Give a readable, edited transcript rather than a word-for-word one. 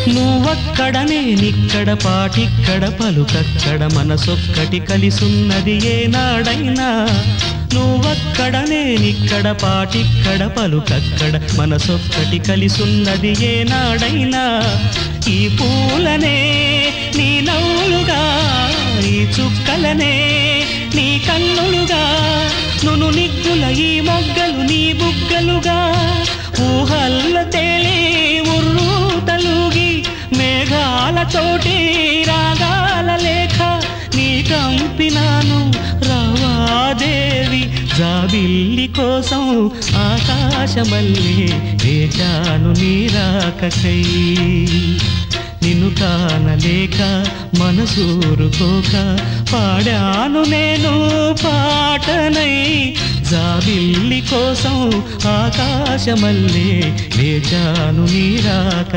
నువ్వక్కడ నేనిక్కడ పాటిక్కడ పలుకక్కడ మనసొక్కటి కలిసున్నది ఏనాడైనా నువ్వక్కడ నేనిక్కడ పాటిక్కడ పలుకక్కడ మనసొక్కటి కలిసున్నది ఏనాడైనా ఈ పూలనే నీ నవ్వులుగా ఈ చుక్కలనే నీ కన్నులుగా నును నిగ్గుల ఈ మొగ్గలు నీ బుగ్గలుగా ఊహల్ల తేలి ఉర్రు తలుగి మేఘాలతోటి రాగాల లేఖ నీ కంపినాను రావాదేవి జాబిల్లి కోసం ఆకాశమల్లే వేచాను నీ రాకకై నిన్ను కానలేక మనసూరుకోక పాడాను నేను పాటనై జాబిల్లి కోసం ఆకాశమల్లే వేచాను నీ రాక